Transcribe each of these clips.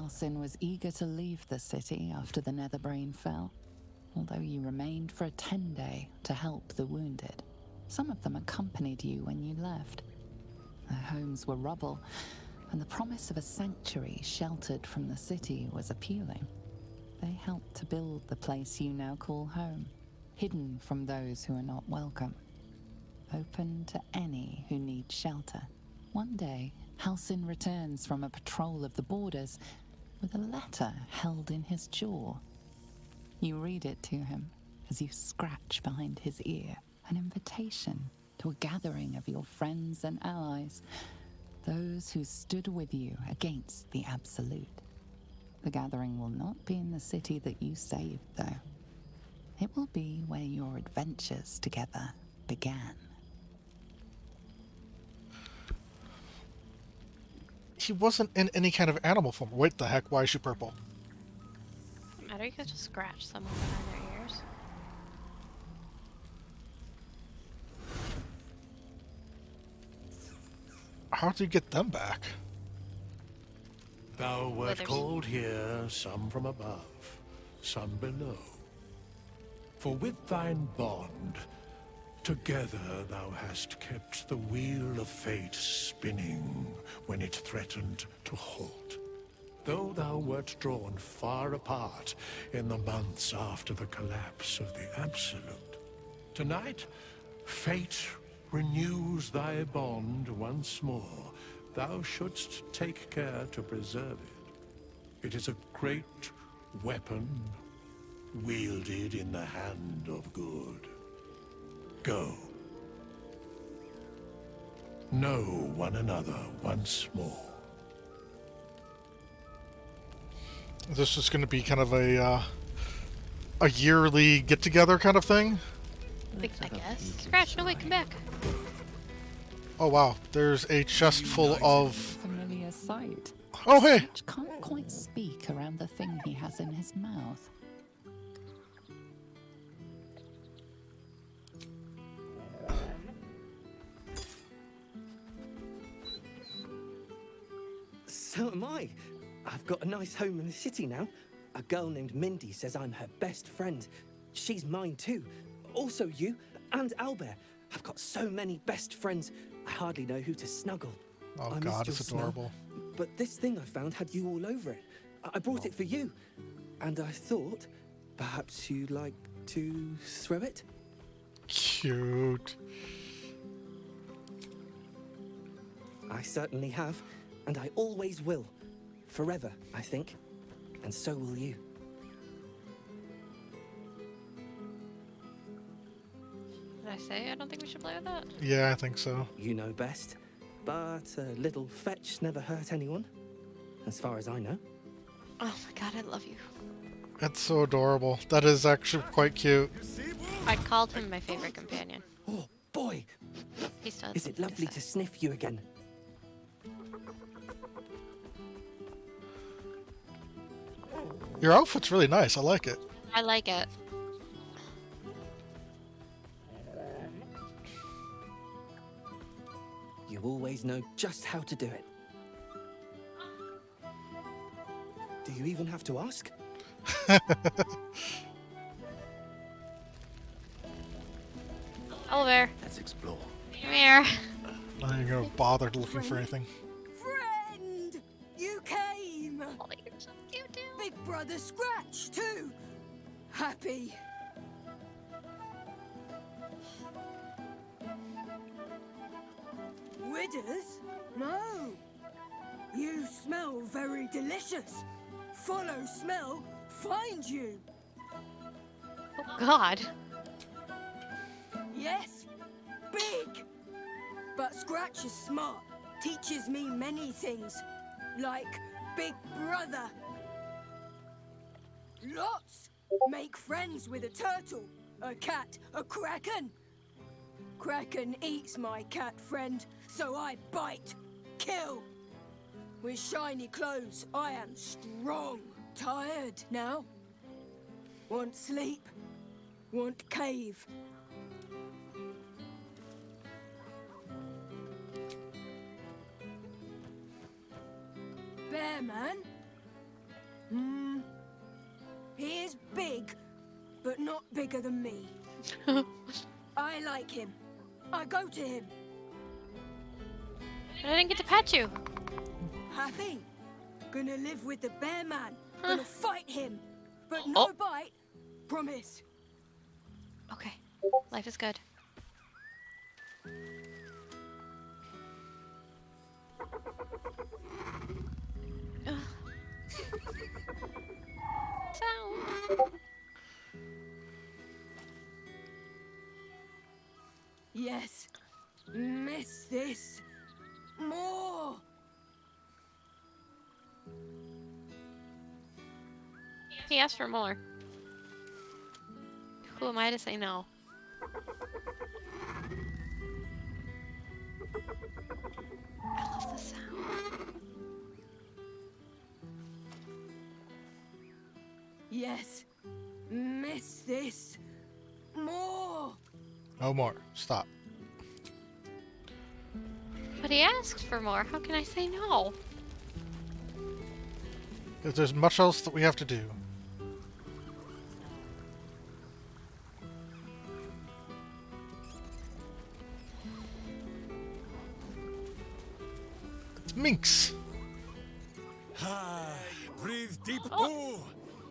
Halsin was eager to leave the city after the Netherbrain fell, although you remained for a 10-day to help the wounded. Some of them accompanied you when you left. Their homes were rubble, and the promise of a sanctuary sheltered from the city was appealing. They helped to build the place you now call home, hidden from those who are not welcome, open to any who need shelter. One day, Halsin returns from a patrol of the borders with a letter held in his jaw. You read it to him as you scratch behind his ear, an invitation to a gathering of your friends and allies, those who stood with you against the Absolute. The gathering will not be in the city that you saved, though. It will be where your adventures together began. He wasn't in any kind of animal form. What the heck? Why is she purple? Doesn't matter, you can just scratch someone behind their ears. How did you get them back? Thou wert Withers. called here, some from above, some below. For with thine bond, together thou hast kept the wheel of fate spinning when it threatened to halt. Though thou wert drawn far apart in the months after the collapse of the Absolute, tonight fate renews thy bond once more. Thou shouldst take care to preserve it. It is a great weapon wielded in the hand of good. Go. Know one another once more. This is going to be kind of a yearly get-together kind of thing? I guess. Scratch, no wait, come back. Oh wow, there's a chest full of... Familiar sight. Oh hey! Scratch can't quite speak around the thing he has in his mouth. So am I. I've got a nice home in the city now. A girl named Mindy says I'm her best friend. She's mine too. Also you, and Albert. I've got so many best friends, I hardly know who to snuggle. Oh I missed god, your it's smell, adorable. But this thing I found had you all over it. I brought it for you. And I thought, perhaps you'd like to throw it? Cute. I certainly have, and I always will. Forever, I think. And so will you. Did I say I don't think we should play with that? Yeah, I think so. You know best. But a little fetch never hurt anyone, as far as I know. Oh my god, I love you. That's so adorable. That is actually quite cute. I called him my favorite companion. Oh, boy! He still has Is it something lovely to say. sniff you again? Your outfit's really nice. I like it. I like it. You always know just how to do it. Do you even have to ask? Oliver, Let's explore. come here. Not even gonna bother looking for anything. Friend! You came! Oh, you're so cute too. Big brother Scratch, too! Happy. Withers? No. You smell very delicious. Follow smell, find you. Oh god. Yes, big. But Scratch is smart. Teaches me many things. Like Big Brother. Lots. Make friends with a turtle, a cat, a kraken. Kraken eats my cat friend, so I bite, kill. With shiny clothes, I am strong. Tired now. Want sleep. Want cave. Bear man, He is big, but not bigger than me. I like him. I go to him. But I didn't get to pet you. Happy. Gonna live with the bear man. Gonna fight him. But no bite. Promise. Okay. Life is good. Ugh. Sound. Yes. Miss this. More. He asked for more. Who am I to say no? I love the sound. Yes. Miss this. More. No more. Stop. But he asked for more. How can I say no? If there's much else that we have to do. It's Minx. Ah, breathe deep, Oh.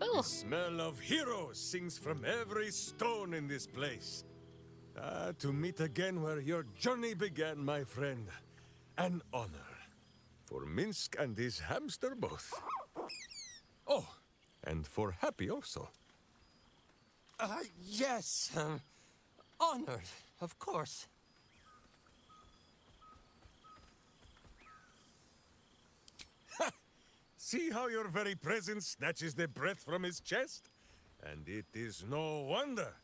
Boo! Ooh. The smell of heroes sings from every stone in this place. To meet again where your journey began, my friend. An honor. For Minsk and his hamster both. Oh, and for Happy also. Yes. Honored, of course. See how your very presence snatches the breath from his chest? And it is no wonder.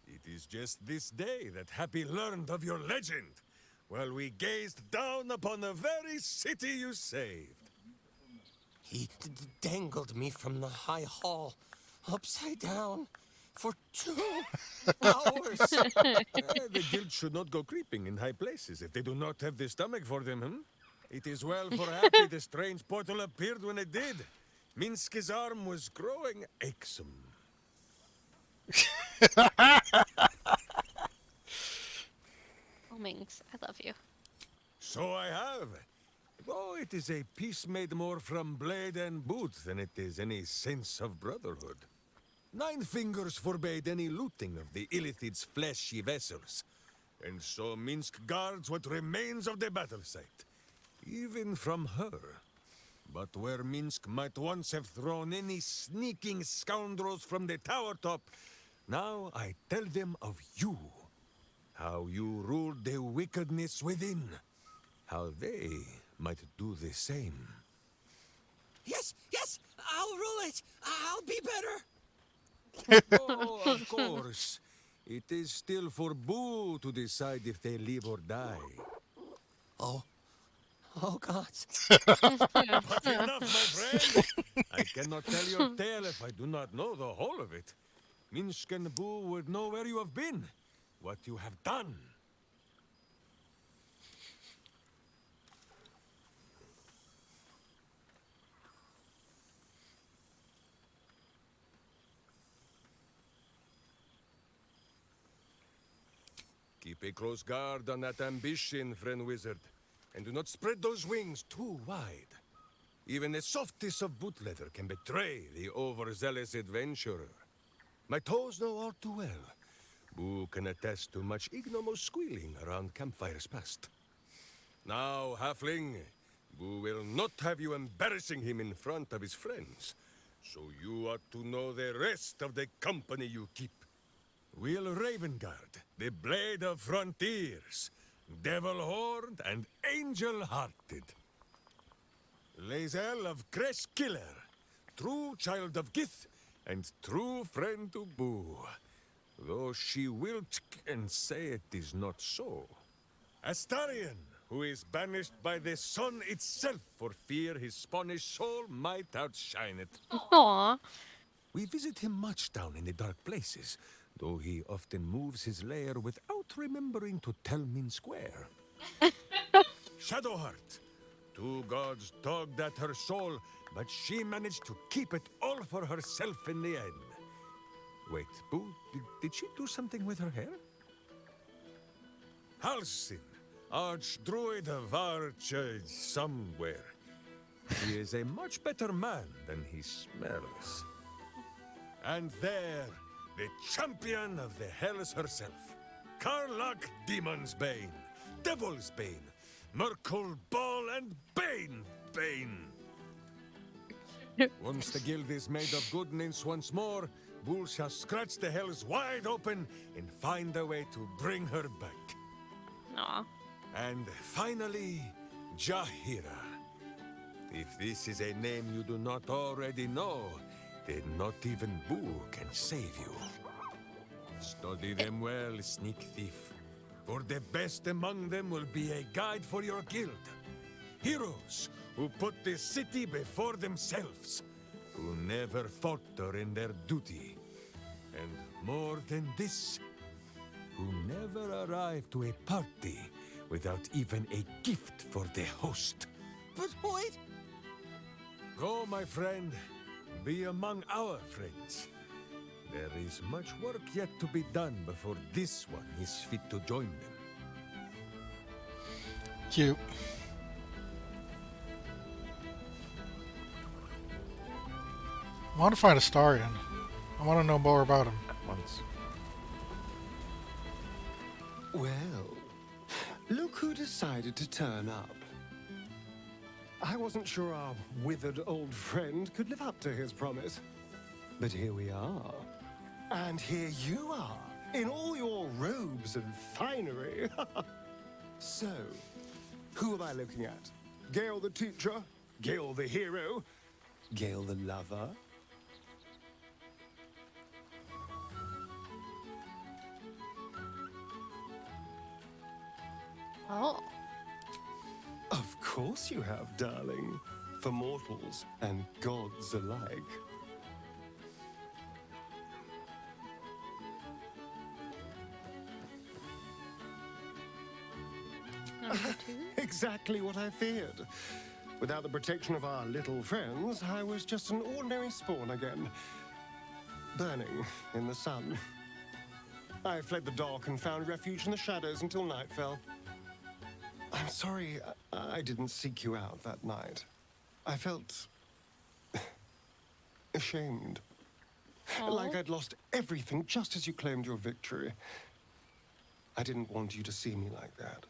It is just this day that Happy learned of your legend, while we gazed down upon the very city you saved. He dangled me from the high hall, upside down, for 2 hours. The guild should not go creeping in high places if they do not have the stomach for them, hmm? It is well for Happy the strange portal appeared when it did. Minsk's arm was growing achsome. Oh, Minx, I love you. So I have. Though it is a peace made more from blade and boot than it is any sense of brotherhood. 9 fingers forbade any looting of the Illithid's fleshy vessels. And so Minsk guards what remains of the battle site. Even from her. But where Minsk might once have thrown any sneaking scoundrels from the tower top, now I tell them of you. How you ruled the wickedness within. How they might do the same. Yes, I'll rule it. I'll be better. Oh, of course. It is still for Boo to decide if they live or die. Oh, gods. But enough, my friend. I cannot tell your tale if I do not know the whole of it. Minsk and Boo would know where you have been, what you have done. Keep a close guard on that ambition, friend wizard, and do not spread those wings too wide. Even the softest of boot leather can betray the overzealous adventurer. My toes know all too well. Boo can attest to much ignominious squealing around campfires past. Now, halfling, Boo will not have you embarrassing him in front of his friends, so you ought to know the rest of the company you keep. Will Ravengard, the blade of frontiers, devil-horned and angel-hearted. Lae'zel of Creshkiller, true child of Gith and true friend to Boo, though she will and say it is not so. Astarion, who is banished by the sun itself for fear his Spanish soul might outshine it. Aww. We visit him much down in the dark places, though he often moves his lair without remembering to tell Minsk where. Shadowheart, 2 gods tugged at her soul but she managed to keep it all for herself in the end. Wait, Boo, did she do something with her hair? Halsin, Archdruid of Arch somewhere. He is a much better man than he smells. And there, the champion of the Hells herself, Karlach Demon's Bane, Devil's Bane, Merkul Ball and Bane. Once the guild is made of goodness once more, Bull shall scratch the Hells wide open and find a way to bring her back. Aw. And finally, Jahira. If this is a name you do not already know, then not even Boo can save you. Study them well, sneak thief. For the best among them will be a guide for your guild. Heroes who put the city before themselves, who never falter in their duty. And more than this, who never arrive to a party without even a gift for the host. But wait! Go, my friend. Be among our friends. There is much work yet to be done before this one is fit to join them. Cute. I want to find Astarion. I want to know more about him. At once. Well, look who decided to turn up. I wasn't sure our withered old friend could live up to his promise. But here we are. And here you are, in all your robes and finery. So, who am I looking at? Gale the teacher? Gale the hero? Gale the lover? Oh. Of course you have, darling. For mortals and gods alike. Number 2? Exactly what I feared. Without the protection of our little friends, I was just an ordinary spawn again. Burning in the sun. I fled the dock and found refuge in the shadows until night fell. I'm sorry I didn't seek you out that night. I felt ashamed. Like I'd lost everything just as you claimed your victory. I didn't want you to see me like that.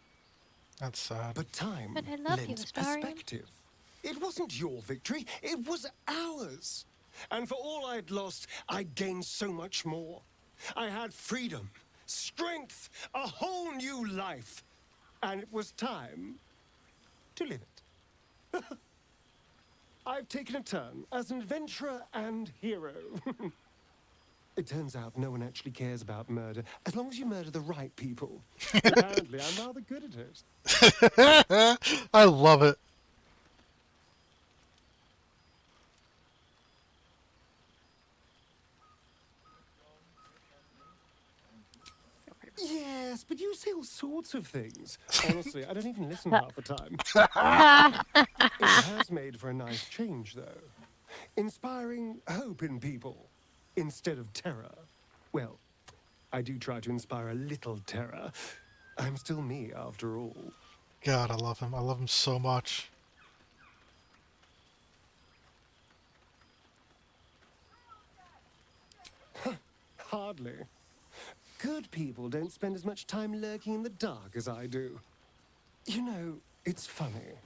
That's sad. But time But I love you, lent Astarion. perspective. It wasn't your victory, it was ours. And for all I'd lost, I'd gained so much more. I had freedom, strength, a whole new life. And it was time to live it. I've taken a turn as an adventurer and hero. It turns out no one actually cares about murder, as long as you murder the right people. Apparently, I'm rather good at it. I love it. Yes, but you say all sorts of things. Honestly, I don't even listen half the time. It has made for a nice change, though. Inspiring hope in people instead of terror. Well, I do try to inspire a little terror. I'm still me, after all. God, I love him. I love him so much. Hardly. Good people don't spend as much time lurking in the dark as I do. You know, it's funny.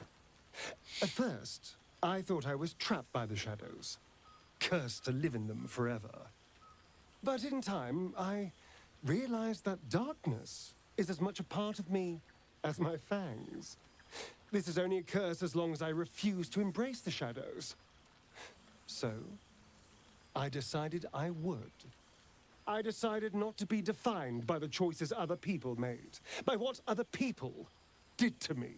At first, I thought I was trapped by the shadows, cursed to live in them forever. But in time, I realized that darkness is as much a part of me as my fangs. This is only a curse as long as I refuse to embrace the shadows. So, I decided I would. I decided not to be defined by the choices other people made, by what other people did to me.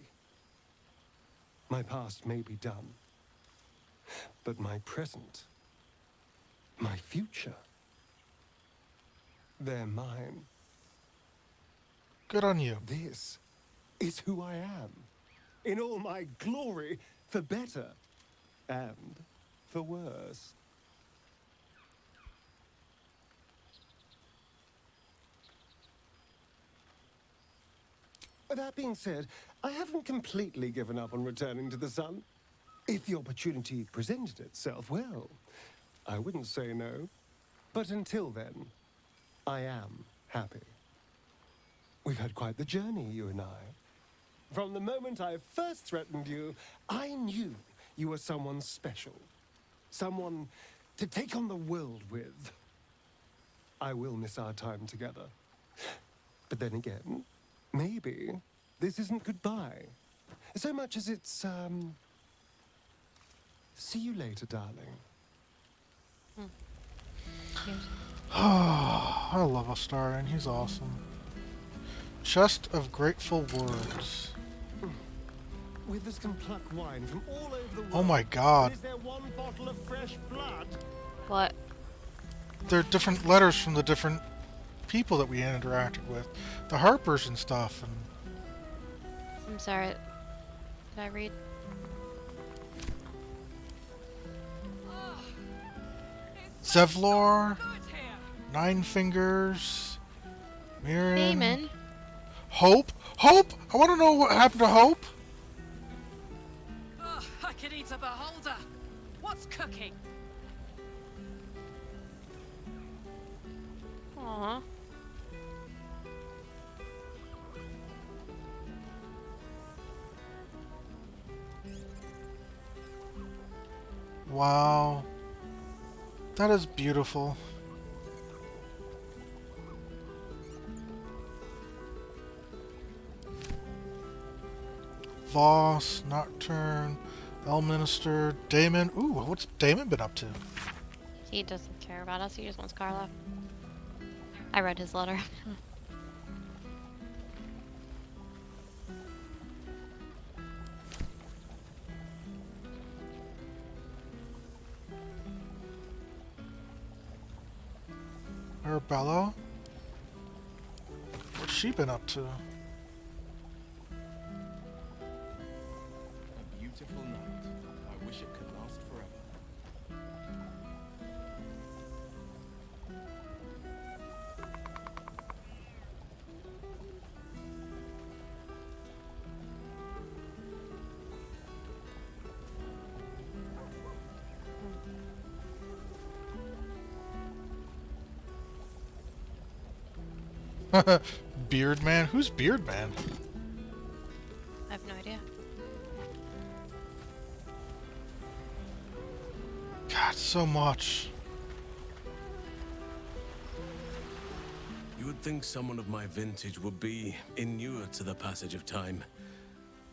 My past may be done, but my present, my future, they're mine. Good on you. This is who I am, in all my glory, for better and for worse. That being said, I haven't completely given up on returning to the sun. If the opportunity presented itself, well, I wouldn't say no. But until then, I am happy. We've had quite the journey, you and I. From the moment I first threatened you, I knew you were someone special. Someone to take on the world with. I will miss our time together. But then again, maybe this isn't goodbye. So much as it's, see you later, darling. I love Astarion. He's awesome. Chest of Grateful Words. Withers can pluck wine from all over the world. Oh my god. Is there one bottle of fresh blood? What? They're different letters from the different people that we interacted with. The Harpers and stuff. And I'm sorry. Did I read? Zevlor. Nine Fingers. Mirren. Damon. Hope? Hope? I want to know what happened to Hope. Oh, I could eat a beholder. What's cooking? Aww. Wow. That is beautiful. Voss, Nocturne, Elminster, Damon. Ooh, what's Damon been up to? He doesn't care about us. He just wants Carla. I read his letter. Arabella? What's she been up to? A beautiful night. I wish it could last forever. Beard Man? Who's Beard Man? I have no idea. God, so much. You would think someone of my vintage would be inured to the passage of time.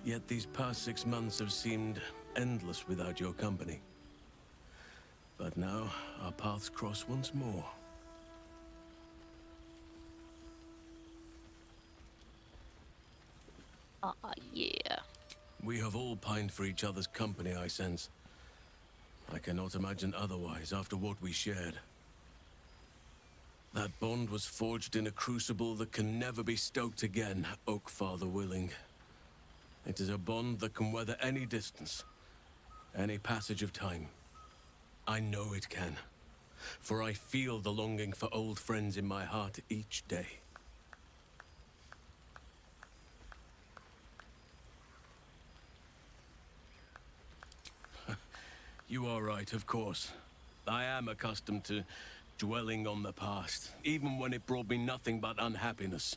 Yet these past 6 months have seemed endless without your company. But now, our paths cross once more. Yeah. We have all pined for each other's company, I sense. I cannot imagine otherwise after what we shared. That bond was forged in a crucible that can never be stoked again, Oak Father willing. It is a bond that can weather any distance, any passage of time. I know it can, for I feel the longing for old friends in my heart each day. You are right, of course. I am accustomed to dwelling on the past, even when it brought me nothing but unhappiness.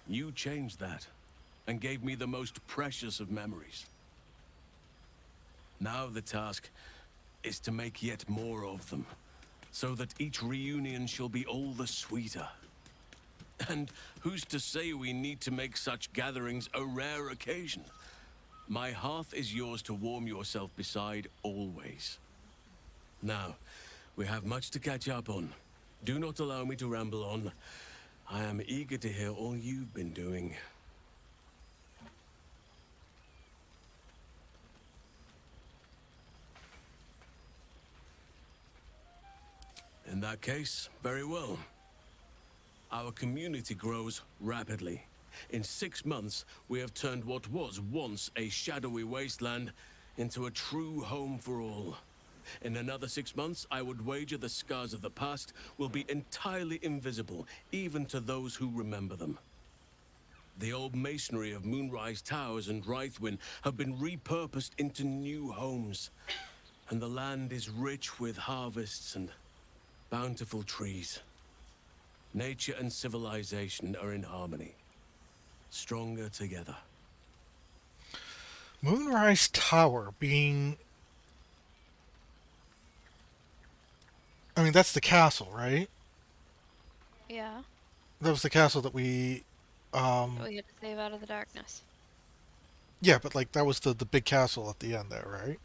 You changed that, and gave me the most precious of memories. Now the task is to make yet more of them, so that each reunion shall be all the sweeter. And who's to say we need to make such gatherings a rare occasion? My hearth is yours to warm yourself beside always. Now, we have much to catch up on. Do not allow me to ramble on. I am eager to hear all you've been doing. In that case, very well. Our community grows rapidly. In 6 months, we have turned what was once a shadowy wasteland into a true home for all. In another 6 months, I would wager the scars of the past will be entirely invisible, even to those who remember them. The old masonry of Moonrise Towers and Rythwin have been repurposed into new homes, and the land is rich with harvests and bountiful trees. Nature and civilization are in harmony, stronger together. Moonrise Tower being... I mean, that's the castle, right? Yeah. That was the castle that we... We had to save out of the darkness. Yeah, but like that was the big castle at the end there, right?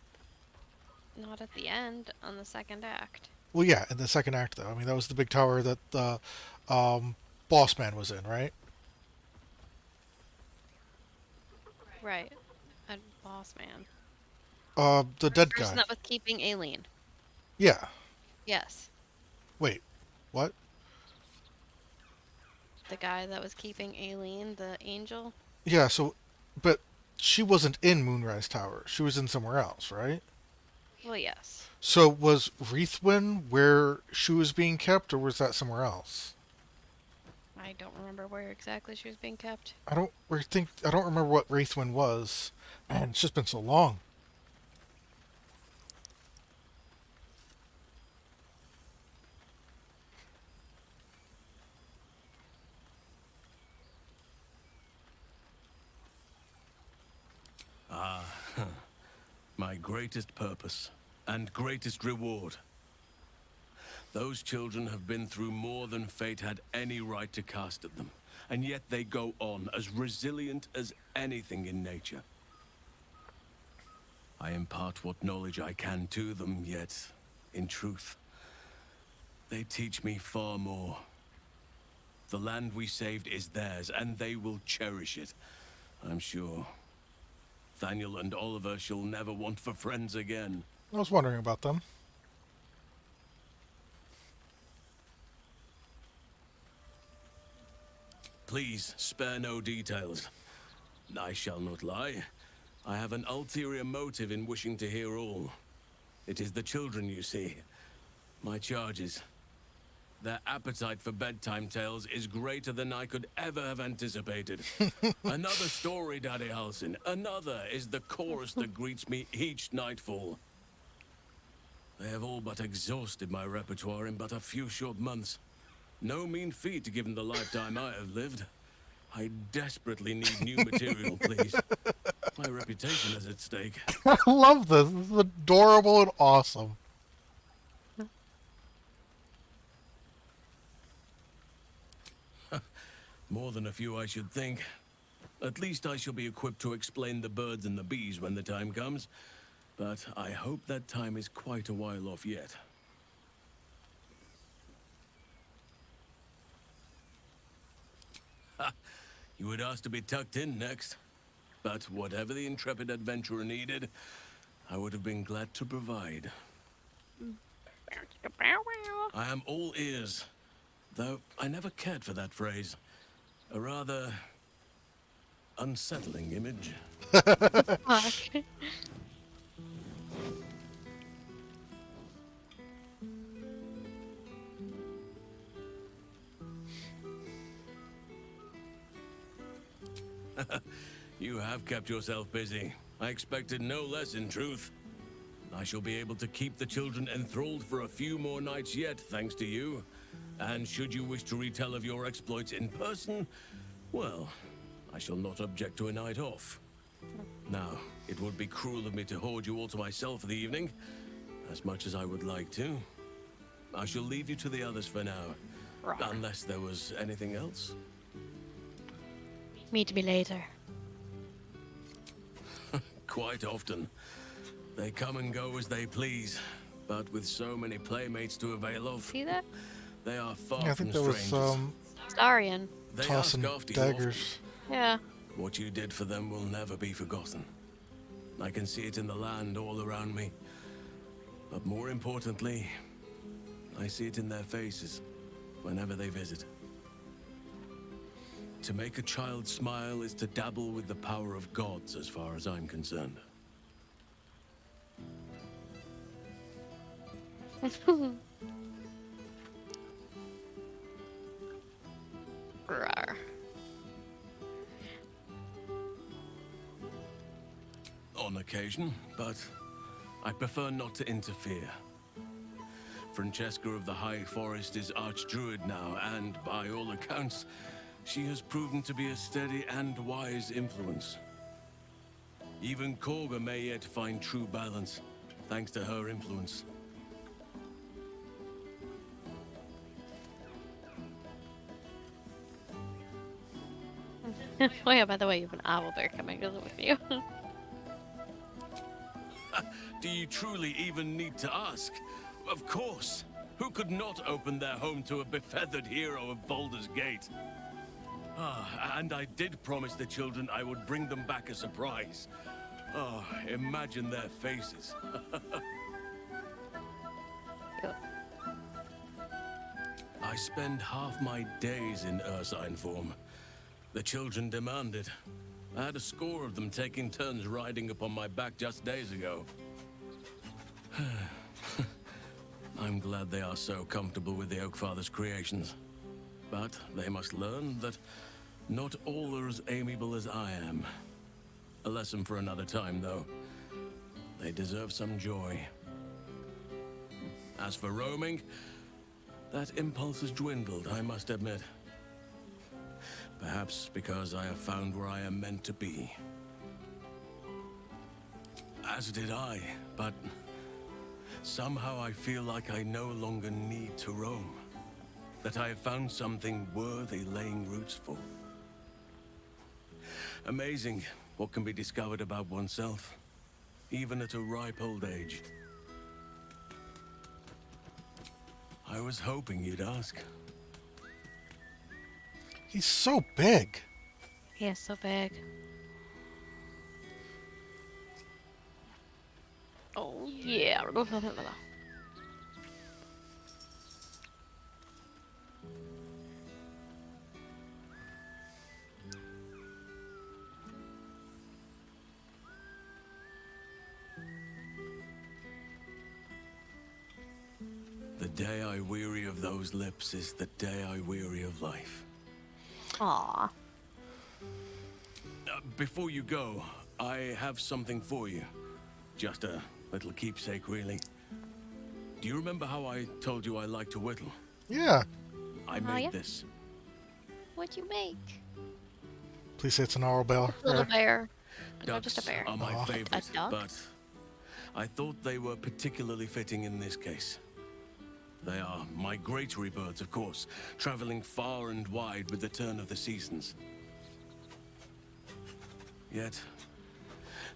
Not at the end, on the second act. Well, yeah, in the second act though. I mean, that was the big tower that the boss man was in, right? Right. A boss man. The dead The person guy. that was keeping Aileen. Yeah. Yes. Wait, what? The guy that was keeping Aileen, the angel. Yeah, so, but she wasn't in Moonrise Tower. She was in somewhere else, right? Well, yes. So was Rythwin where she was being kept, or was that somewhere else? I don't remember where exactly she was being kept. I don't remember what Rythwin was. Man, it's just been so long. My greatest purpose and greatest reward. Those children have been through more than fate had any right to cast at them, and yet they go on as resilient as anything in nature. I impart what knowledge I can to them, yet, in truth, they teach me far more. The land we saved is theirs, and they will cherish it, I'm sure. Thaniel and Oliver shall never want for friends again. I was wondering about them. Please, spare no details. I shall not lie. I have an ulterior motive in wishing to hear all. It is the children, you see. My charges. Their appetite for bedtime tales is greater than I could ever have anticipated. Another story, Daddy Halsin. Another is the chorus that greets me each nightfall. They have all but exhausted my repertoire in but a few short months. No mean feat given the lifetime I have lived. I desperately need new material, please. My reputation is at stake. I love this. This is adorable and awesome. More than a few, I should think. At least I shall be equipped to explain the birds and the bees when the time comes. But I hope that time is quite a while off yet. Ha! You would ask to be tucked in next. But whatever the intrepid adventurer needed, I would have been glad to provide. I am all ears. Though I never cared for that phrase. A rather unsettling image. Fuck. You have kept yourself busy. I expected no less, in truth. I shall be able to keep the children enthralled for a few more nights yet, thanks to you. And should you wish to retell of your exploits in person, well, I shall not object to a night off. Now, it would be cruel of me to hoard you all to myself for the evening, as much as I would like to. I shall leave you to the others for now, unless there was anything else. Meet me later. Quite often. They come and go as they please, but with so many playmates to avail of, See that? they are far Yeah, I from think there was strangers. Darian. They tossing ask after you often. daggers. Yeah. What you did for them will never be forgotten. I can see it in the land all around me. But more importantly, I see it in their faces whenever they visit. To make a child smile is to dabble with the power of gods as far as I'm concerned. Rawr. On occasion, but I prefer not to interfere. Francesca of the High Forest is Archdruid now, and by all accounts, she has proven to be a steady and wise influence. Even Korga may yet find true balance, thanks to her influence. Oh yeah, by the way, you have an owlbear coming with you. Do you truly even need to ask? Of course. Who could not open their home to a befeathered hero of Baldur's Gate? And I did promise the children I would bring them back a surprise. Oh, imagine their faces. I spend half my days in ursine form. The children demanded. I had a score of them taking turns riding upon my back just days ago. I'm glad they are so comfortable with the Oakfather's creations. But they must learn that not all are as amiable as I am. A lesson for another time, though. They deserve some joy. As for roaming, that impulse has dwindled, I must admit. Perhaps because I have found where I am meant to be. As did I, but somehow I feel like I no longer need to roam. That I have found something worthy laying roots for. Amazing what can be discovered about oneself, even at a ripe old age. I was hoping you'd ask. He's so big. He is so big. Oh yeah. The day I weary of those lips is the day I weary of life. Aww. Before you go, I have something for you. Just a little keepsake, really. Do you remember how I told you I like to whittle? Yeah. I made yeah? this. What'd you make? Please say it's an owl bear. Little bear. No, Ducks just a bear. are my favorite, A duck? but I thought they were particularly fitting in this case. They are migratory birds, of course, traveling far and wide with the turn of the seasons. Yet,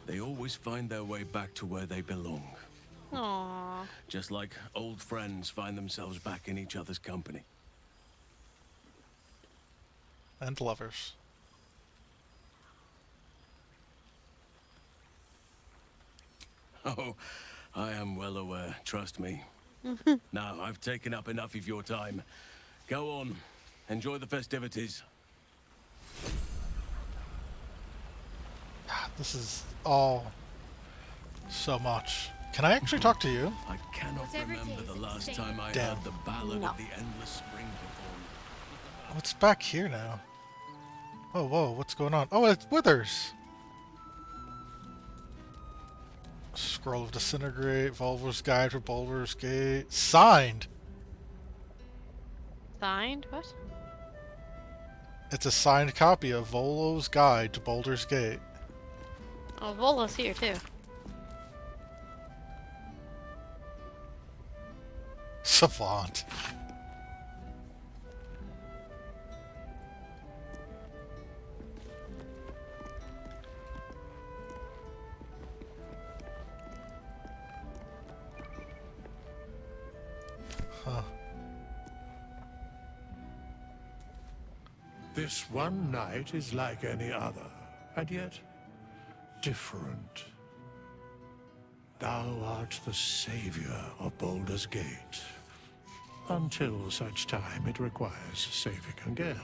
they always find their way back to where they belong. Aww. Just like old friends find themselves back in each other's company. And lovers. Oh, I am well aware, trust me. Now, I've taken up enough of your time. Go on, enjoy the festivities. This is all so much. Can I actually talk to you? I cannot remember the last time I Damn. heard the ballad No. of the Endless Spring performed. What's back here now? Oh, whoa, what's going on? Oh, it's Withers! Scroll of Disintegrate, Volvor's Guide for Baldur's Gate. Signed! Signed? What? It's a signed copy of Volo's Guide to Baldur's Gate. Oh, Volo's here too. Savant. Huh. This one night is like any other, and yet different. Thou art the savior of Baldur's Gate, until such time it requires saving again.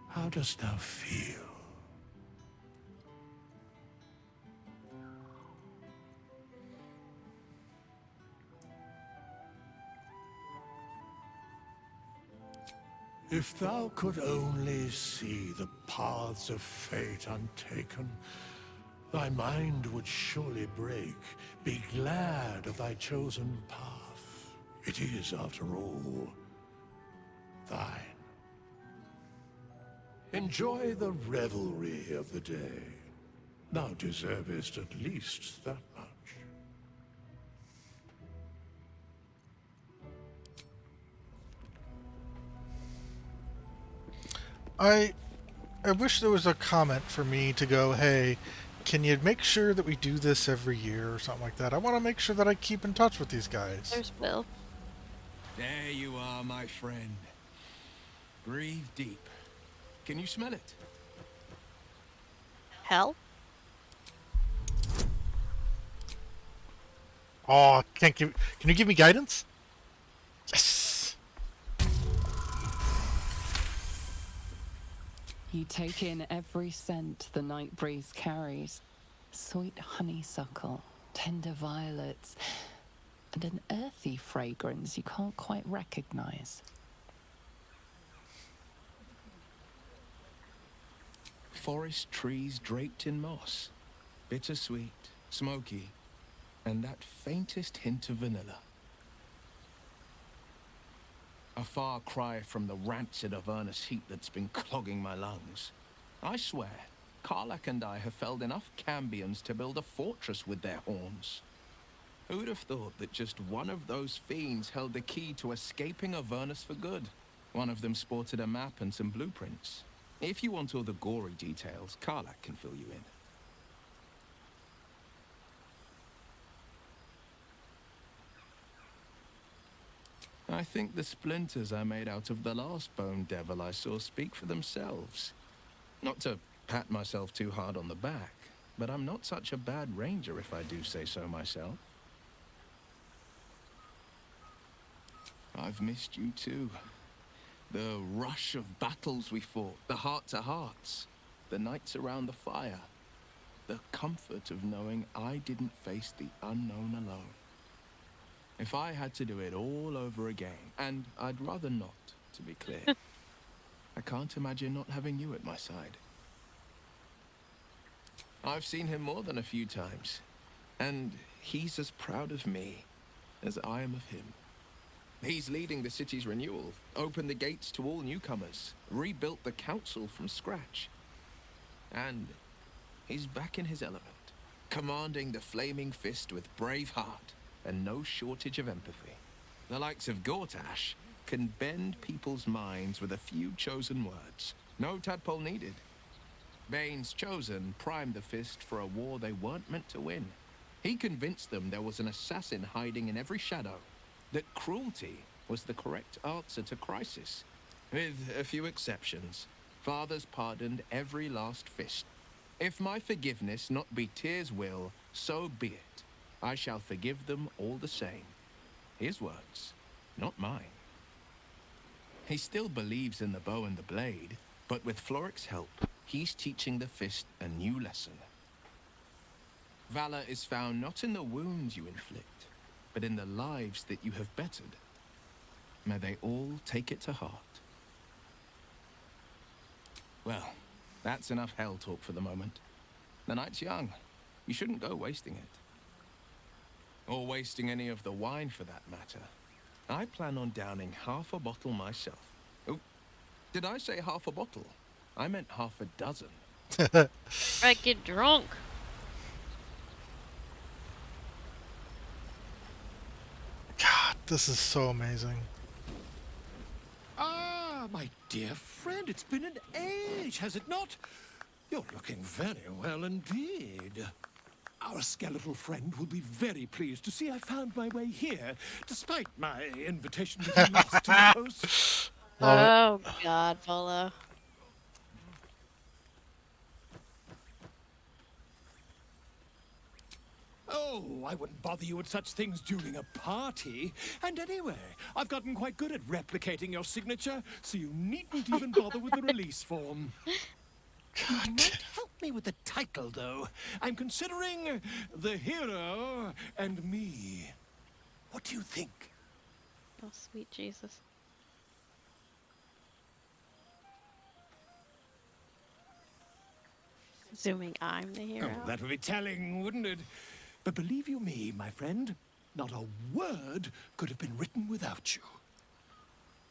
How dost thou feel? If thou could only see the paths of fate untaken, thy mind would surely break. Be glad of thy chosen path. It is, after all, thine. Enjoy the revelry of the day. Thou deservest at least that much. I wish there was a comment for me to go, hey, can you make sure that we do this every year or something like that? I want to make sure that I keep in touch with these guys. There's Will. There you are, my friend. Breathe deep. Can you smell it? Hell? Oh, can you give me guidance? Yes. You take in every scent the night breeze carries. Sweet honeysuckle, tender violets, and an earthy fragrance you can't quite recognize. Forest trees draped in moss. Bittersweet, smoky, and that faintest hint of vanilla. A far cry from the rancid Avernus heat that's been clogging my lungs. I swear, Karlach and I have felled enough cambions to build a fortress with their horns. Who'd have thought that just one of those fiends held the key to escaping Avernus for good? One of them sported a map and some blueprints. If you want all the gory details, Karlach can fill you in. I think the splinters I made out of the last bone devil I saw speak for themselves. Not to pat myself too hard on the back, but I'm not such a bad ranger if I do say so myself. I've missed you too. The rush of battles we fought, the heart-to-hearts, the nights around the fire, the comfort of knowing I didn't face the unknown alone. If I had to do it all over again, and I'd rather not, to be clear, I can't imagine not having you at my side. I've seen him more than a few times, and he's as proud of me as I am of him. He's leading the city's renewal, opened the gates to all newcomers, rebuilt the council from scratch. And he's back in his element, commanding the Flaming Fist with brave heart and no shortage of empathy. The likes of Gortash can bend people's minds with a few chosen words. No tadpole needed. Bane's Chosen primed the Fist for a war they weren't meant to win. He convinced them there was an assassin hiding in every shadow, that cruelty was the correct answer to crisis. With a few exceptions, fathers pardoned every last fist. If my forgiveness not be Tyr's will, so be it. I shall forgive them all the same. His words, not mine. He still believes in the bow and the blade, but with Floric's help, he's teaching the Fist a new lesson. Valor is found not in the wounds you inflict, but in the lives that you have bettered. May they all take it to heart. Well, that's enough hell talk for the moment. The night's young. You shouldn't go wasting it. Or wasting any of the wine for that matter. I plan on downing half a bottle myself. Oh, did I say half a bottle? I meant half a dozen. Right, get drunk. God, this is so amazing. Ah, my dear friend, it's been an age, has it not? You're looking very well indeed. Our skeletal friend will be very pleased to see I found my way here, despite my invitation to be lost to the host. Oh, God, Volo. Oh, I wouldn't bother you with such things during a party. And anyway, I've gotten quite good at replicating your signature, so you needn't even bother with the release form. You might help me with the title, though. I'm considering The Hero and Me. What do you think? Oh, sweet Jesus. Assuming I'm the hero. Oh, that would be telling, wouldn't it? But believe you me, my friend, not a word could have been written without you.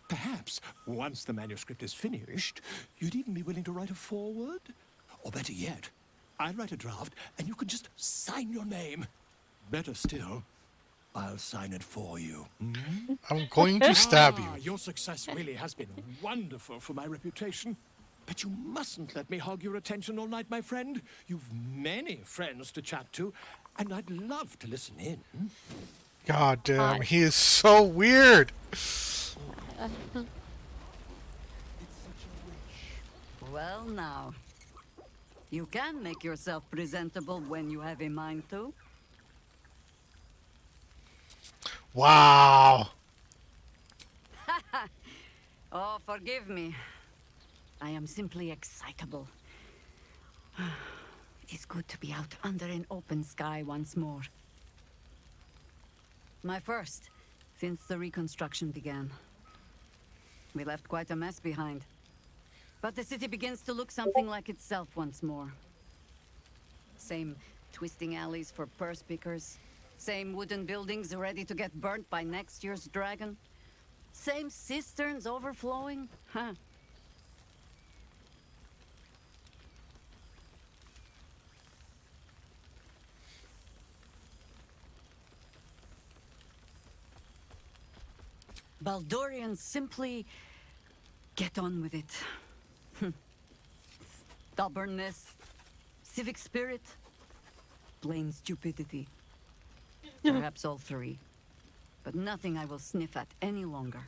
Perhaps, once the manuscript is finished, you'd even be willing to write a foreword? Or better yet, I'll write a draft and you can just sign your name. Better still, I'll sign it for you. I'm going to stab you. Your success really has been wonderful for my reputation. But you mustn't let me hog your attention all night, my friend. You've many friends to chat to, and I'd love to listen in. God damn, he is so weird. Well now, you can make yourself presentable when you have a mind to. Wow. Oh, forgive me. I am simply excitable. It is good to be out under an open sky once more. My first, since the reconstruction began. We left quite a mess behind. But the city begins to look something like itself once more. Same twisting alleys for purse pickers. Same wooden buildings ready to get burnt by next year's dragon. Same cisterns overflowing. Huh. Baldurians simply get on with it. Stubbornness, civic spirit, plain stupidity. Perhaps all three, but nothing I will sniff at any longer.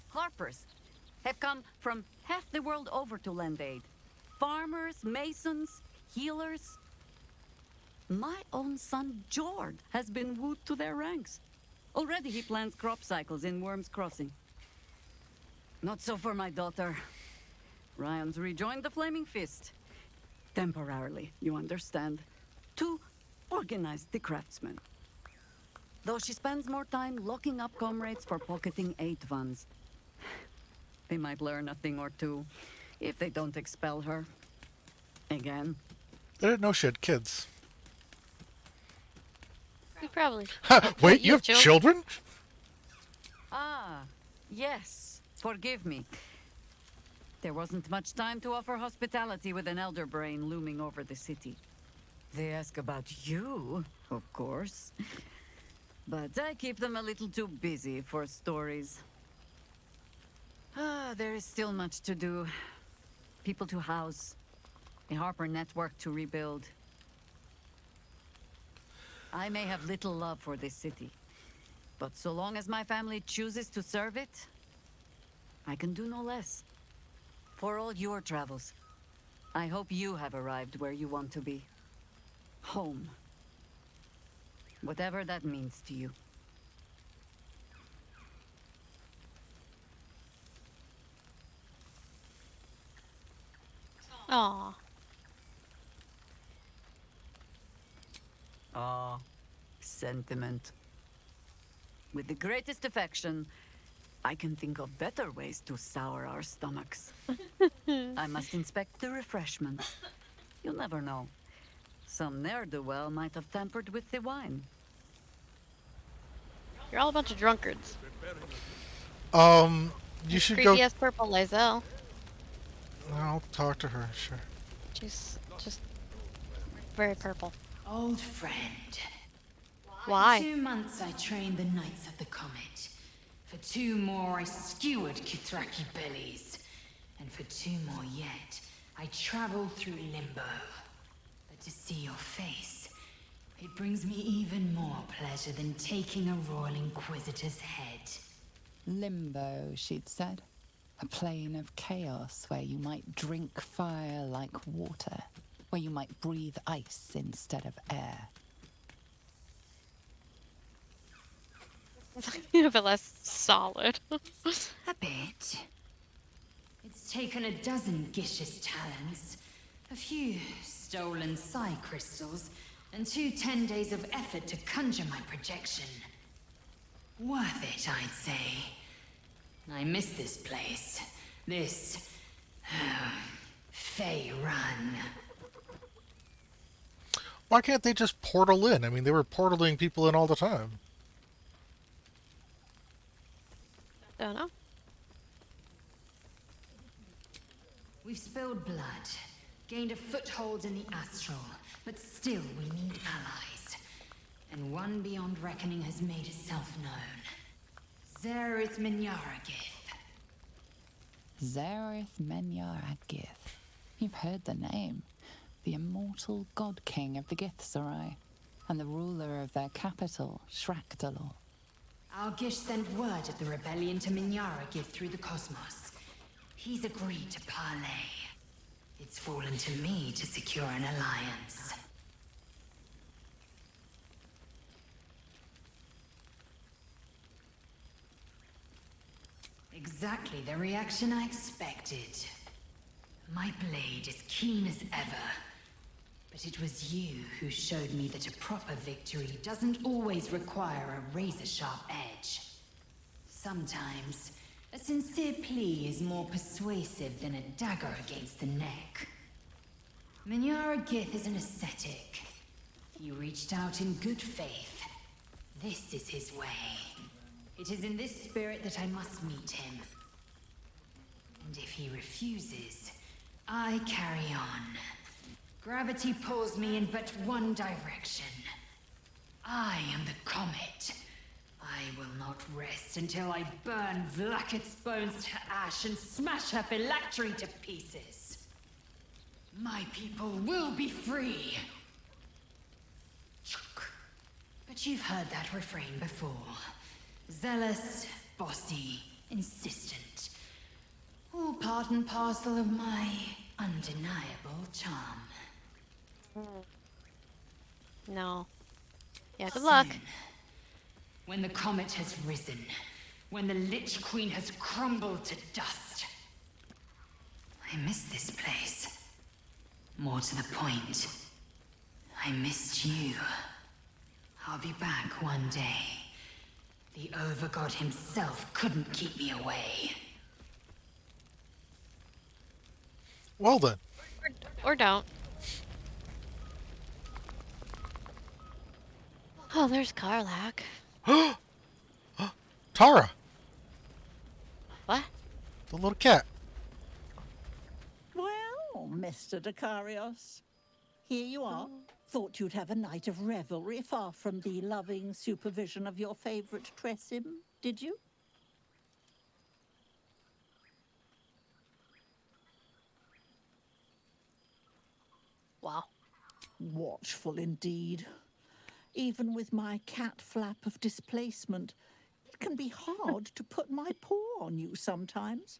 Harpers have come from half the world over to lend aid. Farmers, masons, healers. My own son, Jord, has been wooed to their ranks. Already he plans crop cycles in Worm's Crossing. Not so for my daughter. Ryan's rejoined the Flaming Fist. Temporarily, you understand. To organize the craftsmen. Though she spends more time locking up comrades for pocketing aid funds. They might learn a thing or two, if they don't expel her. Again. I didn't know she had kids. You probably. Wait, you have children? Ah, yes. Forgive me. There wasn't much time to offer hospitality with an elder brain looming over the city. They ask about you, of course. But I keep them a little too busy for stories. Ah, there is still much to do. People to house. A Harper network to rebuild. I may have little love for this city, but so long as my family chooses to serve it, I can do no less. For all your travels, I hope you have arrived where you want to be. Home. Whatever that means to you. Aw. Ah, sentiment. With the greatest affection, I can think of better ways to sour our stomachs. I must inspect the refreshments. You'll never know. Some ne'er-do-well might have tampered with the wine. You're all a bunch of drunkards. You should go. Creepy as purple Lizelle. I'll talk to her, sure. She's just very purple. Old friend. Why? For 2 months I trained the Knights of the Comet. For 2 more I skewered Kithraki bellies. And for 2 more yet, I traveled through Limbo. But to see your face, it brings me even more pleasure than taking a Royal Inquisitor's head. Limbo, she'd said. A plane of chaos where you might drink fire like water. Where you might breathe ice instead of air. A bit less solid. A bit. It's taken a dozen Gish's talents, a few stolen psi crystals, and 2 10 days of effort to conjure my projection. Worth it, I'd say. I miss this place. This Fey run. Why can't they just portal in? I mean, they were portaling people in all the time. Don't know. We've spilled blood, gained a foothold in the astral, but still we need allies. And one beyond reckoning has made itself known. Zerith Minyaragith. Zerith Menyaragith. You've heard the name. The immortal god king of the Githzerai, and the ruler of their capital, Shrakdalor. Algish sent word of the rebellion to Minyaragith through the cosmos. He's agreed to parley. It's fallen to me to secure an alliance. Exactly the reaction I expected. My blade is keen as ever. But it was you who showed me that a proper victory doesn't always require a razor-sharp edge. Sometimes, a sincere plea is more persuasive than a dagger against the neck. Minyaragith is an ascetic. He reached out in good faith. This is his way. It is in this spirit that I must meet him. And if he refuses, I carry on. Gravity pulls me in but one direction. I am the comet. I will not rest until I burn Vlaakith's bones to ash and smash her phylactery to pieces. My people will be free. But you've heard that refrain before. Zealous, bossy, insistent. All part and parcel of my undeniable charm. No. Yeah, good luck. Soon, when the comet has risen, when the Lich Queen has crumbled to dust. I miss this place. More to the point, I missed you. I'll be back one day. The Overgod himself couldn't keep me away. Well then. Or don't. Oh, there's Karlak. Tara! What? The little cat. Well, Mr. Dakarios, here you are. Thought you'd have a night of revelry far from the loving supervision of your favorite Tressim, did you? Wow. Watchful indeed. Even with my cat flap of displacement, it can be hard to put my paw on you sometimes.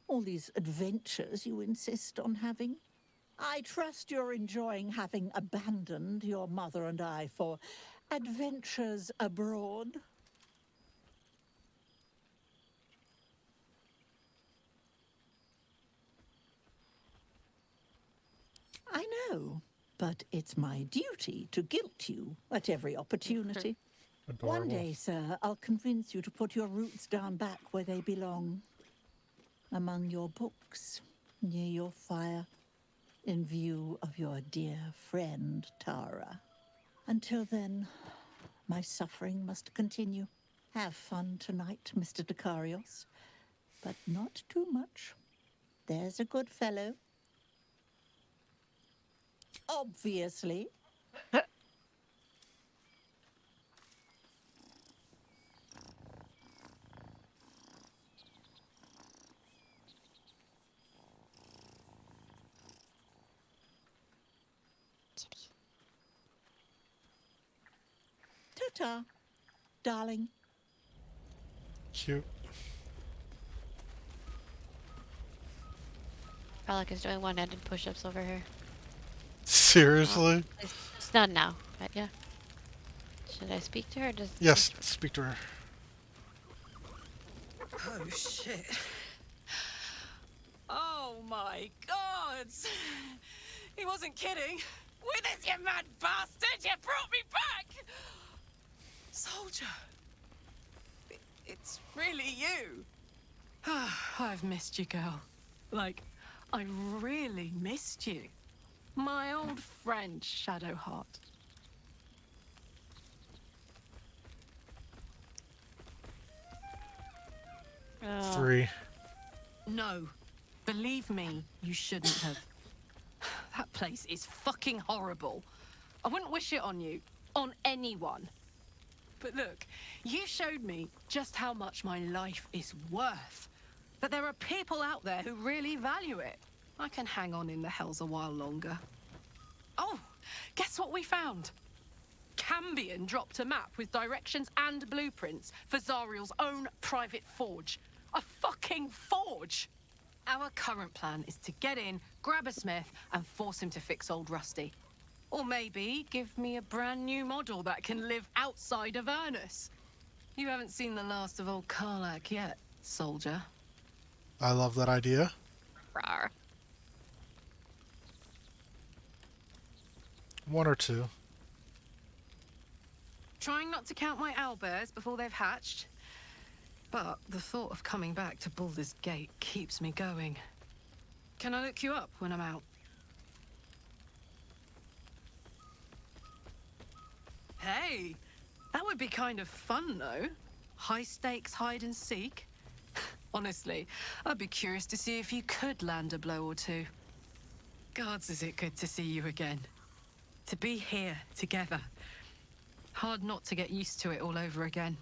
All these adventures you insist on having. I trust you're enjoying having abandoned your mother and I for adventures abroad. I know, but it's my duty to guilt you at every opportunity. Adorable. One day, sir, I'll convince you to put your roots down back where they belong. Among your books, near your fire, in view of your dear friend, Tara. Until then, my suffering must continue. Have fun tonight, Mr. Dakarios, but not too much. There's a good fellow. Obviously. Ta-ta, darling. Cute. Karlak is doing one-handed push-ups over here. Seriously? It's not now, but yeah. Should I speak to her? Or just Yes, speak to her. Oh, shit. Oh, my God. He wasn't kidding. Withers, you mad bastard! You brought me back! Soldier. It's really you. I've missed you, girl. Like, I really missed you. My old friend, Shadowheart. Oh. 3. No. Believe me, you shouldn't have. That place is fucking horrible. I wouldn't wish it on you. On anyone. But look, you showed me just how much my life is worth. That there are people out there who really value it. I can hang on in the hells a while longer. Oh, guess what we found? Cambion dropped a map with directions and blueprints for Zariel's own private forge. A fucking forge! Our current plan is to get in, grab a smith, and force him to fix old Rusty. Or maybe give me a brand new model that can live outside of Ernest. You haven't seen the last of old Karlak yet, soldier. I love that idea. Rawr. 1 or 2. Trying not to count my owlbears before they've hatched. But the thought of coming back to Baldur's Gate keeps me going. Can I look you up when I'm out? Hey, that would be kind of fun, though. High stakes hide and seek. Honestly, I'd be curious to see if you could land a blow or two. Gods, is it good to see you again. To be here together. Hard not to get used to it all over again.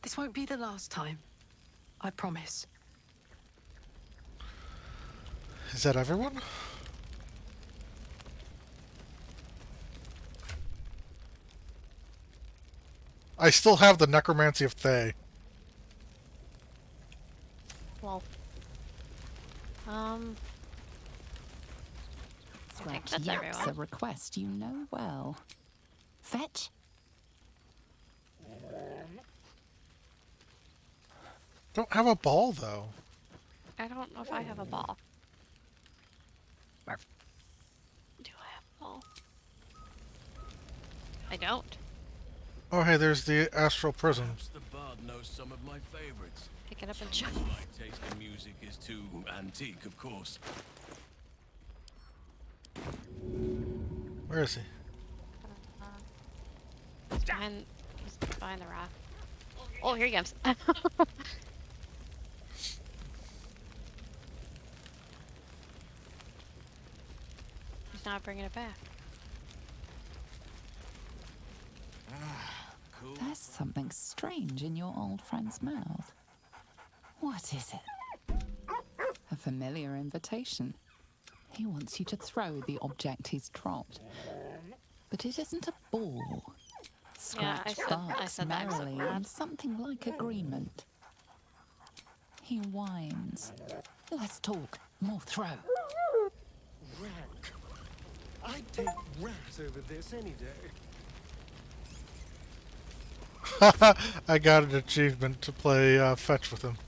This won't be the last time. I promise. Is that everyone? I still have the Necromancy of Thay. Well. I think That that's yaps a everyone. request you know well. Fetch? Don't have a ball, though. I don't know if I have a ball. Marv. Do I have a ball? I don't. Oh, hey, there's the Astral Prison. Perhaps the bard knows some of my favorites. Pick it up and chuck. My taste in music is too antique, of course. Where is he? He's behind the raft. Oh, here he comes. He's not bringing it back. Cool. There's something strange in your old friend's mouth. What is it? A familiar invitation. He wants you to throw the object he's dropped. But it isn't a ball. Yeah, I Scratch barks said that. merrily in something like agreement. He whines. Less talk, more throw. Rank. I'd take rat over this any day. I got an achievement to play fetch with him.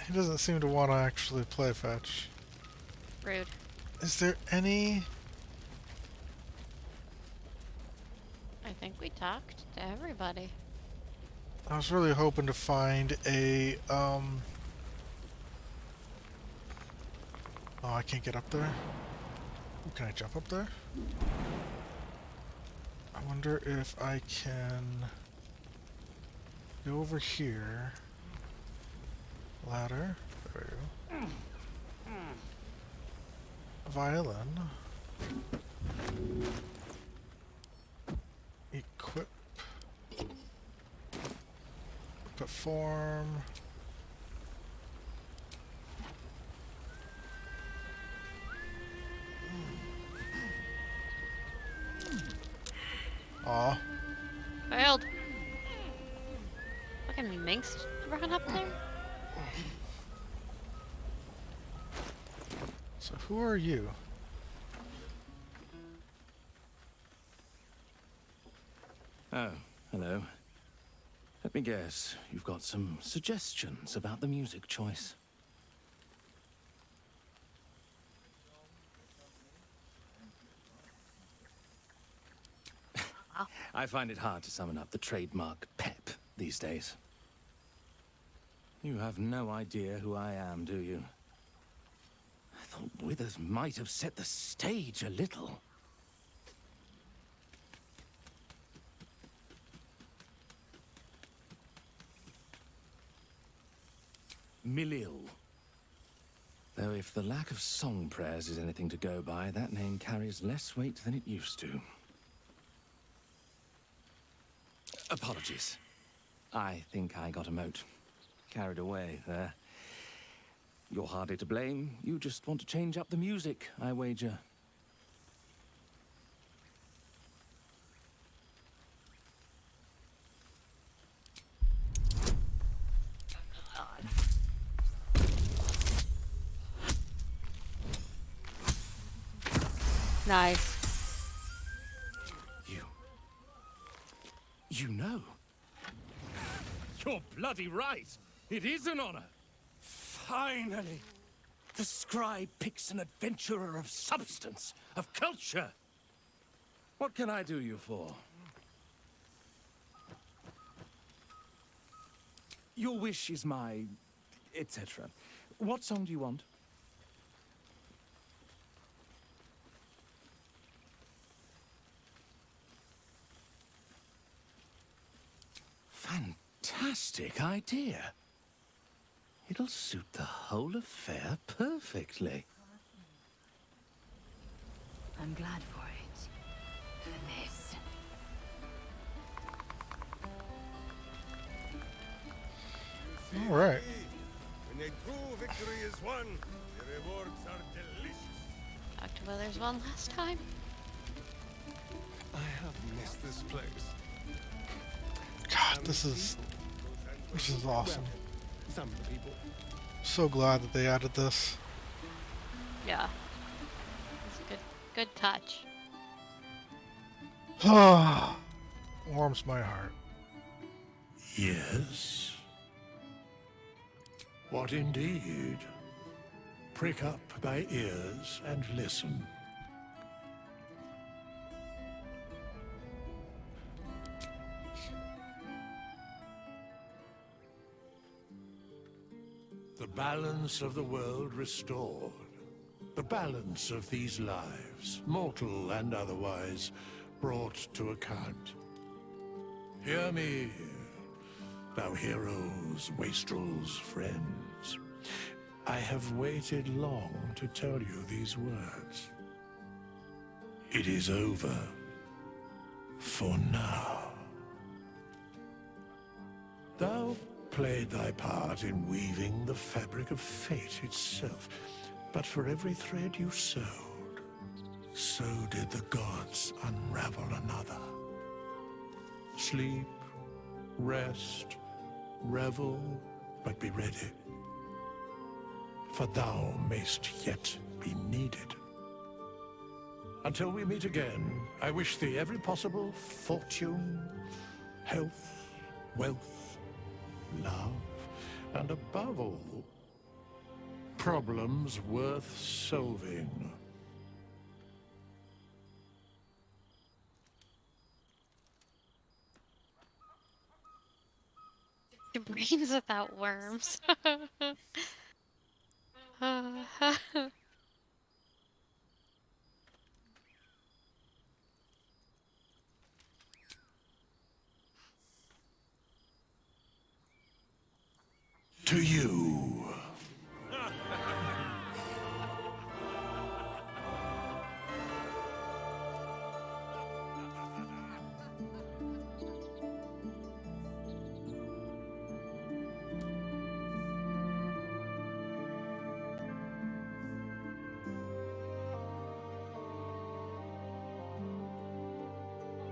He doesn't seem to want to actually play fetch. Rude. Is there any... I think we talked to everybody. I was really hoping to find a, Oh, I can't get up there? Can I jump up there? I wonder if I can go over here. Ladder. There we go. Violin. Equip. Perform. Aw. Failed. Fucking minx run up there. So who are you? Oh, hello. Let me guess, you've got some suggestions about the music choice. I find it hard to summon up the trademark pep these days. You have no idea who I am, do you? I thought Withers might have set the stage a little. Milil. Though if the lack of song prayers is anything to go by, that name carries less weight than it used to. Apologies. I think I got a mote. Carried away there. You're hardly to blame. You just want to change up the music, I wager. Nice. You know. You're bloody right. It is an honor. Finally! The scribe picks an adventurer of substance, of culture. What can I do you for? Your wish is my... etc. What song do you want? Fantastic idea. It'll suit the whole affair perfectly. I'm glad for it. For this. All right. When a true victory is won, the rewards are delicious. Talked to Withers one last time. I have missed this place. God, this is awesome. Some people. So glad that they added this. Yeah. It's a good touch. Warms my heart. Yes. What indeed? Prick up thy ears and listen. The balance of the world restored. The balance of these lives, mortal and otherwise, brought to account. Hear me, thou heroes, wastrels, friends. I have waited long to tell you these words. It is over. For now. Thou played thy part in weaving the fabric of fate itself, but for every thread you sewed, so did the gods unravel another. Sleep, rest, revel, but be ready, for thou mayst yet be needed. Until we meet again, I wish thee every possible fortune, health, wealth, love, and above all, problems worth solving. Your brains without worms. To you.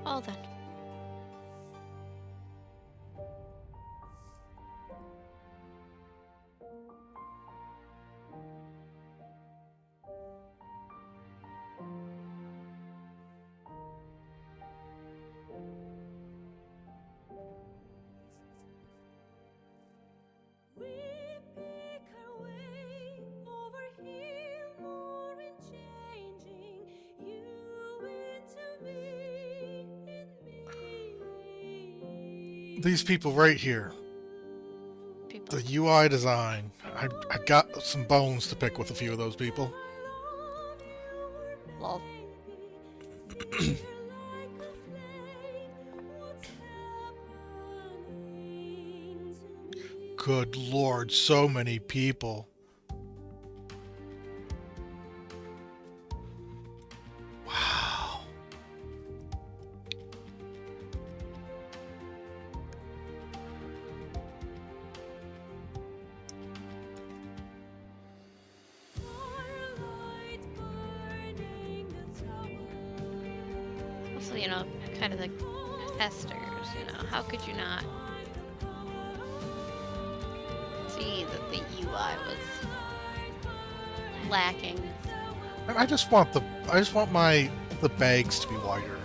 Well then. Me These people right here. People. The UI design. I got some bones to pick with a few of those people. Lol. Good lord, so many people. Wow. Also, you know, kind of the testers, you know, how could you not see that the UI was lacking? I just want the bags to be wider.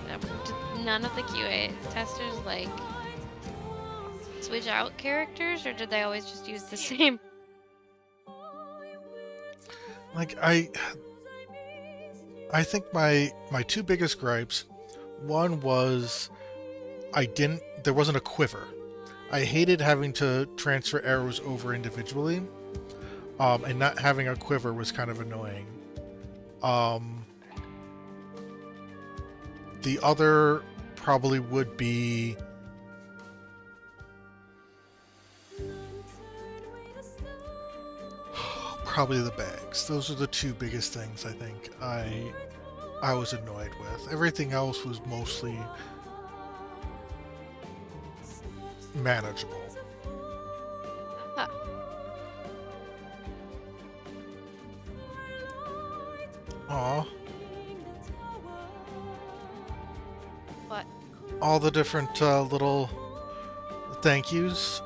Did none of the QA testers like switch out characters, or did they always just use the same? Like I think my two biggest gripes, one was there wasn't a quiver. I hated having to transfer arrows over individually, and not having a quiver was kind of annoying. The other probably would be probably the bags. Those are the two biggest things I think I was annoyed with. Everything else was mostly manageable. Huh. Aw. What? All the different little thank yous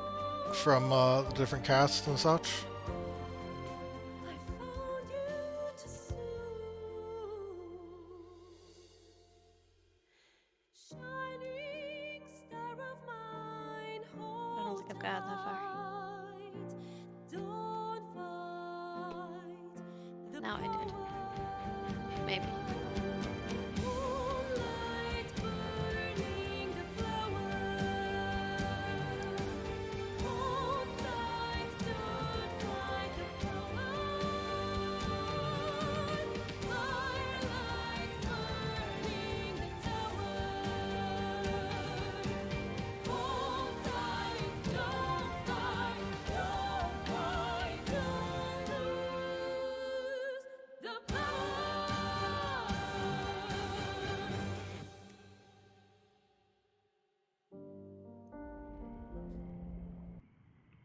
from the different casts and such. I don't think I've gotten that far. Now I did. Maybe.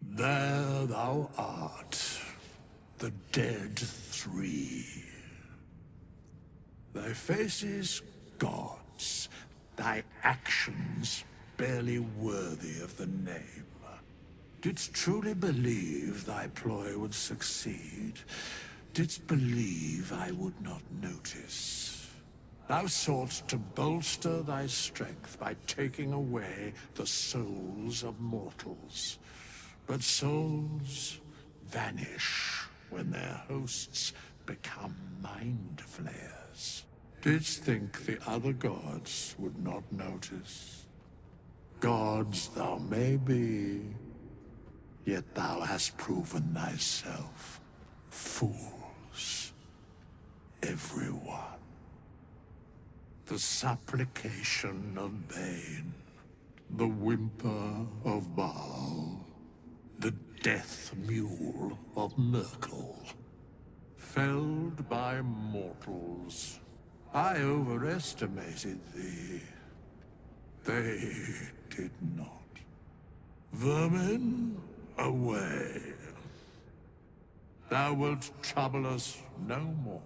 There thou art, the dead three. Thy faces gods, thy actions barely worthy of the name. Didst truly believe thy ploy would succeed? Didst believe I would not notice? Thou soughtst to bolster thy strength by taking away the souls of mortals. But souls vanish when their hosts become mind flayers. Didst think the other gods would not notice? Gods thou may be, yet thou hast proven thyself fools. Everyone. The supplication of Bane, the whimper of Baal, the death mule of Merkel. Felled by mortals, I overestimated thee. They did not. Vermin, away. Thou wilt trouble us no more.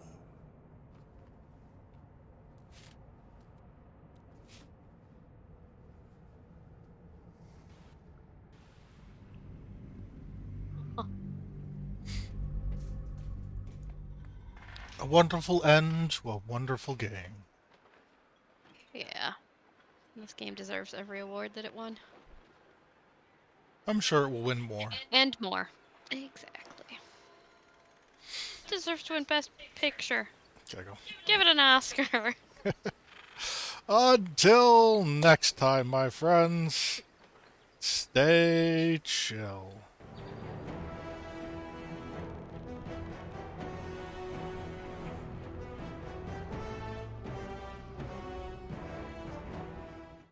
A wonderful end to a wonderful game. Yeah. This game deserves every award that it won. I'm sure it will win more. And more. Exactly. Deserves to win Best Picture. There you go. Give it an Oscar. Until next time, my friends. Stay chill.